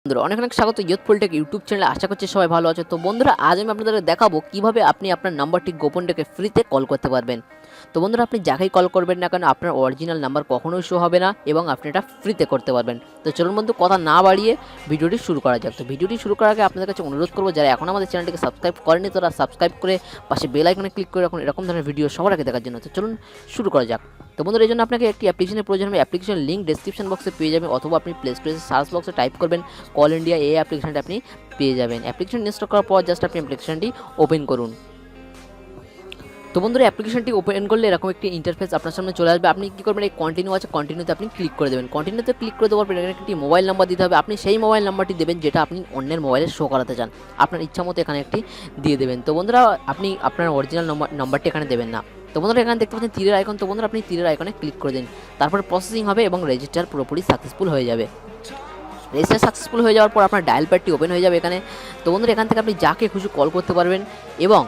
বন্ধুরা অনেক অনেক স্বাগত ইয়ুথফুল টেক ইউটিউব চ্যানেলে। আশা করছি সবাই ভালো আছে। তো বন্ধুরা আজ আমি আপনাদের দেখাবো কিভাবে আপনি আপনার নাম্বারটি গোপন রেখে ফ্রিতে কল করতে পারবেন। তো বন্ধুরা আপনি যাকেই কল করবেন না কেন আপনার অরিজিনাল নাম্বার কখনোই শো হবে না এবং আপনি এটা ফ্রিতে করতে পারবেন। তো চলুন বন্ধু কথা না বাড়িয়ে ভিডিওটি শুরু করা যাক। তো ভিডিওটি শুরু করার আগে আপনাদের কাছে অনুরোধ করবো যারা এখন আমাদের চ্যানেলটিকে সাবস্ক্রাইব করেনি তারা সাবস্ক্রাইব করে পাশে বেল আইকনে ক্লিক করে রাখুন এরকম ধরনের ভিডিও সবার আগে দেখার জন্য। তো চলুন শুরু করা যাক। তো বন্ধুরা এই জন্য আপনাকে একটি অ্যাপ্লিকেশনের প্রয়োজন হবে। অ্যাপ্লিকেশন লিঙ্ক ডেসক্রিপশন বক্সে পেয়ে যাবেন অথবা আপনি প্লে স্টোরে সার্চ বক্সে টাইপ করবেন কল ইন্ডিয়া, এই অ্যাপ্লিকেশনটি আপনি পেয়ে যাবেন। অ্যাপ্লিকেশন ইনস্টল করার পর জাস্ট আপনি অ্যাপ্লিকেশনটি ওপেন করুন। তো বন্ধুরা অ্যাপ্লিকেশনটি ওপেন করলে এরকম একটি ইন্টারফেস আপনার সামনে চলে আসবে। আপনি কী করবেন, এই কন্টিনিউ আছে কন্টিনিউতে আপনি ক্লিক করে দেবেন। কন্টিনিউতে ক্লিক করে দেওয়ার পর এখানে একটি মোবাইল নাম্বার দিতে হবে। আপনি সেই মোবাইল নাম্বারটি দেবেন যেটা আপনি অন্যের মোবাইলে শো করাতে চান। আপনার ইচ্ছা মতো এখানে একটি দিয়ে দেবেন। তো বন্ধুরা আপনি আপনার অরিজিনাল নাম্বারটি এখানে দেবেন না। তো বন্ধুরা এখানে দেখতে পাচ্ছেন তীরের আইকন। তো বন্ধুরা আপনি তীরের আইকনে ক্লিক করে দিন। তারপরে প্রসেসিং হবে এবং রেজিস্টার পুরোপুরি সাকসেসফুল হয়ে যাবে। রেজিস্টার সাকসেসফুল হয়ে যাওয়ার পর আপনার ডায়াল প্যাডটি ওপেন হয়ে যাবে এখানে। তো বন্ধুরা এখান থেকে আপনি যাকে খুশি কল করতে পারবেন এবং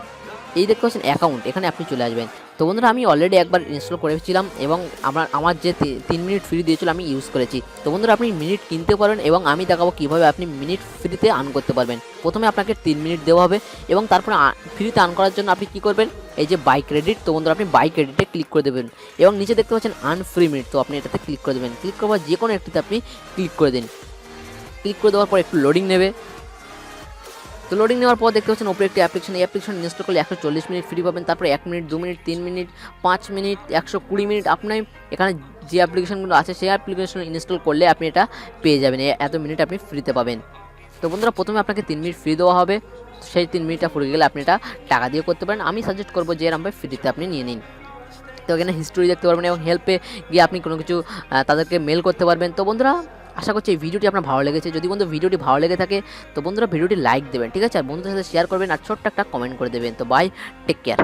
এই দেখতে পাচ্ছেন অ্যাকাউন্ট, এখানে আপনি চলে আসবেন। তো বন্ধুরা আমি অলরেডি একবার ইনস্টল করেছিলাম এবং আমার যে 3 মিনিট ফ্রি দিয়েছিল আমি ইউজ করেছি। তো বন্ধুরা আপনি মিনিট কিনতে পারবেন এবং আমি দেখাবো কীভাবে আপনি মিনিট ফ্রিতে আর্ন করতে পারবেন। প্রথমে আপনাকে 3 মিনিট দেওয়া হবে এবং তারপরে ফ্রিতে আর্ন করার জন্য আপনি কী করবেন, এই যে বাই ক্রেডিট, তো বন্ধুরা আপনি বাই ক্রেডিটে ক্লিক করে দেবেন এবং নিচে দেখতে পাচ্ছেন আর্ন ফ্রি মিনিট, তো আপনি এটাতে ক্লিক করে দেবেন। ক্লিক করার যে কোনো একটিতে আপনি ক্লিক করে দিন। ক্লিক করে দেওয়ার পর একটু লোডিং নেবে। তো লোডিং নেওয়ার পর দেখতে পাচ্ছেন ওপরে একটি অ্যাপ্লিকেশন, এই অ্যাপ্লিকেশন ইনস্টল করলে 140 মিনিট ফ্রি পাবেন। তারপরে 1 minute, 2 minute, 3 minute, 5 minute, 120 minute আপনি এখানে যে অ্যাপ্লিকেশনগুলো আছে সেই অ্যাপ্লিকেশন ইনস্টল করলে আপনি এটা পেয়ে যাবেন। এত মিনিট আপনি ফ্রিতে পাবেন। তো বন্ধুরা প্রথমে আপনাকে 3 মিনিট ফ্রি দেওয়া হবে। সেই 3 মিনিটটা ফুরিয়ে গেলে আপনি এটা টাকা দিয়ে করতে পারেন। আমি সাজেস্ট করবো যে এরকম ফ্রিতে আপনি নিয়ে নিন। তো এখানে হিস্টোরি দেখতে পারবেন এবং হেল্পে গিয়ে আপনি কোনো কিছু তাদেরকে মেল করতে পারবেন। তো বন্ধুরা আশা করছি এই ভিডিওটি আপনার ভালো লেগেছে। যদি বন্ধু ভিডিওটি ভালো লেগে থাকে তো বন্ধুরা ভিডিওটি লাইক দেবেন, ঠিক আছে, আর বন্ধুদের সাথে শেয়ার করবেন আর ছোট্ট একটা কমেন্ট করে দেবেন। তো বাই, টেক কেয়ার।